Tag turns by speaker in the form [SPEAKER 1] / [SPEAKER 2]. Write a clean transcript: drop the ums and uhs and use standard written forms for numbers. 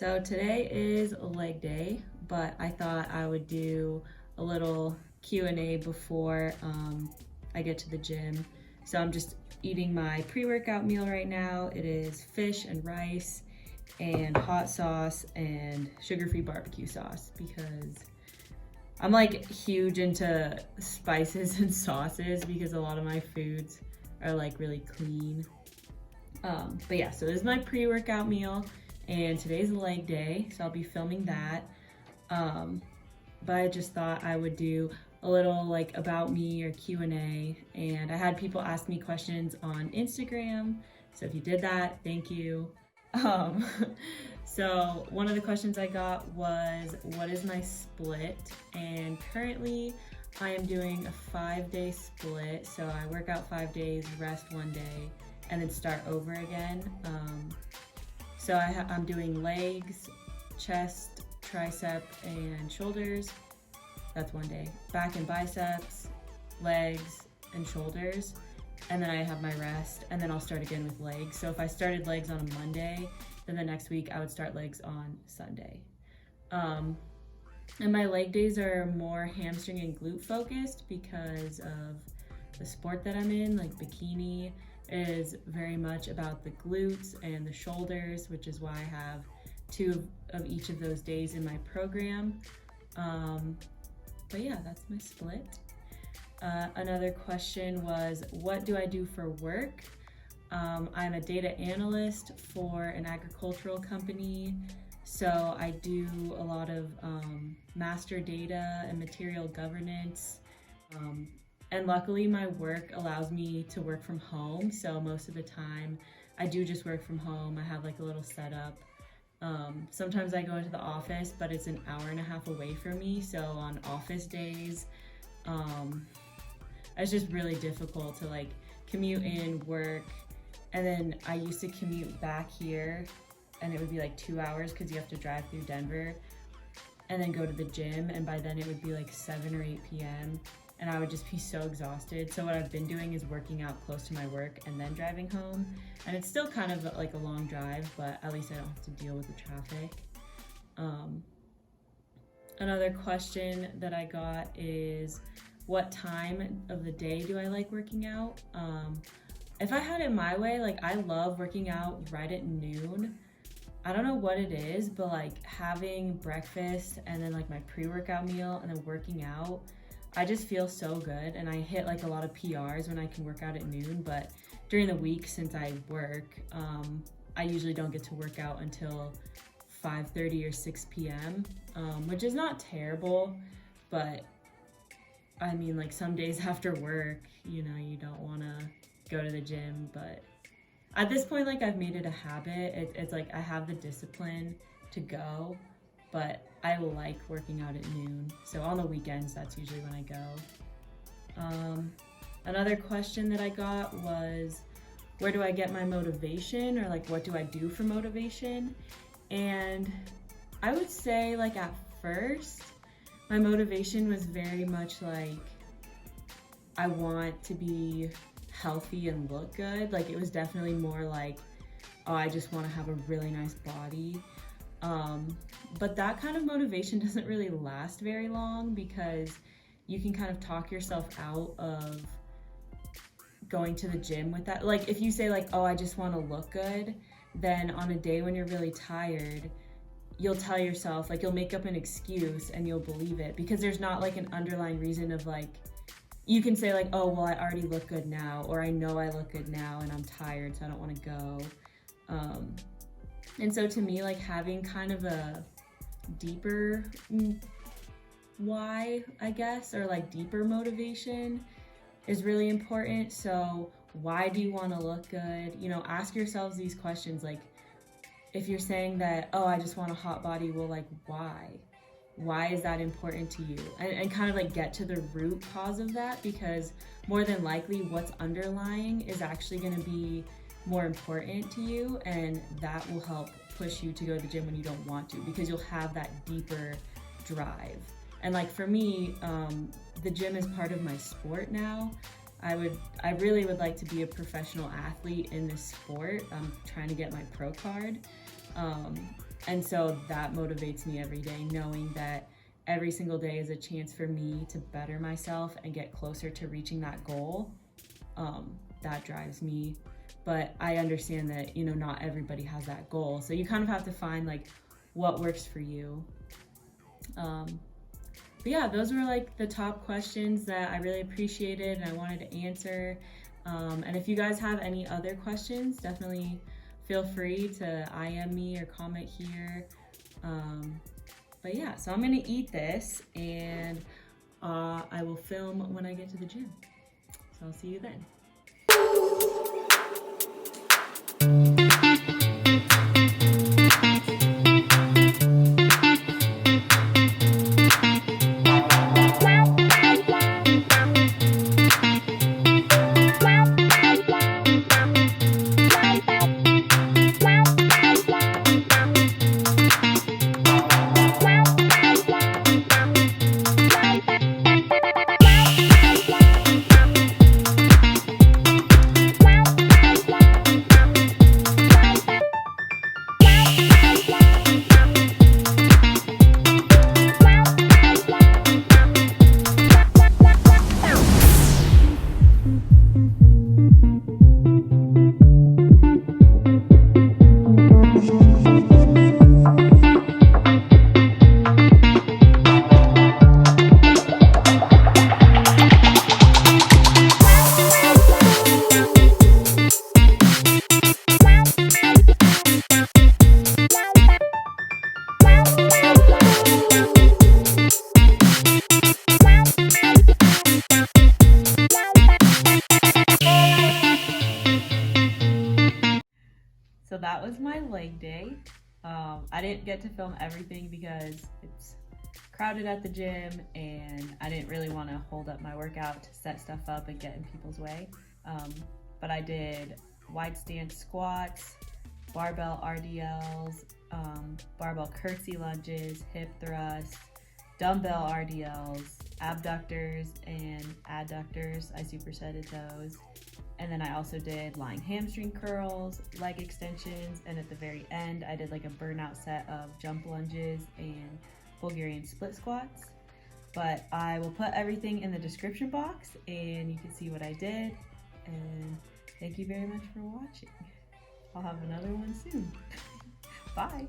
[SPEAKER 1] So today is leg day, but I thought I would do a little Q&A before I get to the gym. So I'm just eating my pre-workout meal right now. It is fish and rice and hot sauce and sugar-free barbecue sauce because I'm like huge into spices and sauces because a lot of my foods are like really clean. But yeah, so this is my pre-workout meal and today's leg day, so I'll be filming that. But I just thought I would do a little like about me or Q&A, and I had people ask me questions on Instagram, so if you did that, thank you. So one of the questions I got was, what is my split? And currently I am doing a 5-day split, so I work out 5 days, rest 1 day, and then start over again. So I'm doing legs, chest, tricep, and shoulders. That's 1 day. Back and biceps, legs, and shoulders. And then I have my rest, and then I'll start again with legs. So if I started legs on a Monday, then the next week I would start legs on Sunday. And my leg days are more hamstring and glute focused because of the sport that I'm in. Like bikini is very much about the glutes and the shoulders, which is why I have 2 of each of those days in my program. But yeah, that's my split. Another question was, what do I do for work? I'm a data analyst for an agricultural company. So I do a lot of master data and material governance. And luckily my work allows me to work from home. So most of the time I do just work from home. I have like a little setup. Sometimes I go into the office, but it's an hour and a half away from me. So on office days, it's just really difficult to like commute in, work. And then I used to commute back here and it would be like 2 hours because you have to drive through Denver and then go to the gym. And by then it would be like 7 or 8 p.m. and I would just be so exhausted. So what I've been doing is working out close to my work and then driving home. And it's still kind of like a long drive, but at least I don't have to deal with the traffic. Another question that I got is, what time of the day do I like working out? If I had it my way, like I love working out right at noon. I don't know what it is, but like having breakfast and then like my pre-workout meal and then working out, I just feel so good, and I hit like a lot of PRs when I can work out at noon. But during the week, since I work, I usually don't get to work out until 5:30 or 6 p.m., which is not terrible, but I mean, like some days after work, you know, you don't want to go to the gym. But at this point, like I've made it a habit. It's like I have the discipline to go, but I like working out at noon. So on the weekends, that's usually when I go. Another question that I got was, where do I get my motivation, or like what do I do for motivation? And I would say like at first, my motivation was very much like, I want to be healthy and look good. Like it was definitely more like, oh, I just want to have a really nice body. But that kind of motivation doesn't really last very long because you can kind of talk yourself out of going to the gym with that. Like if you say like, oh, I just want to look good, then on a day when you're really tired, you'll tell yourself, like you'll make up an excuse and you'll believe it because there's not like an underlying reason of like, you can say like, oh, well, I already look good now, or I know I look good now and I'm tired, so I don't want to go. And so to me, like having kind of a deeper why, I guess, or like deeper motivation is really important. So why do you want to look good? You know, ask yourselves these questions. Like if you're saying that, oh, I just want a hot body, well, like why? Why is that important to you? And kind of like get to the root cause of that, because more than likely what's underlying is actually going to be more important to you, and that will help push you to go to the gym when you don't want to, because you'll have that deeper drive. And like for me, the gym is part of my sport now. I really would like to be a professional athlete in this sport. I'm trying to get my pro card. And so that motivates me every day, knowing that every single day is a chance for me to better myself and get closer to reaching that goal. That drives me. But I understand that, you know, not everybody has that goal. So you kind of have to find like what works for you. But yeah, those were like the top questions that I really appreciated and I wanted to answer. And if you guys have any other questions, definitely feel free to IM me or comment here. But yeah, so I'm gonna eat this and I will film when I get to the gym. So I'll see you then. So that was my leg day. I didn't get to film everything because it's crowded at the gym and I didn't really want to hold up my workout to set stuff up and get in people's way. But I did wide stance squats, barbell RDLs, barbell Curtsey lunges, hip thrusts, dumbbell RDLs, abductors and adductors. I supersetted those. And then I also did lying hamstring curls, leg extensions, and at the very end, I did like a burnout set of jump lunges and Bulgarian split squats. But I will put everything in the description box and you can see what I did. And thank you very much for watching. I'll have another one soon. Bye.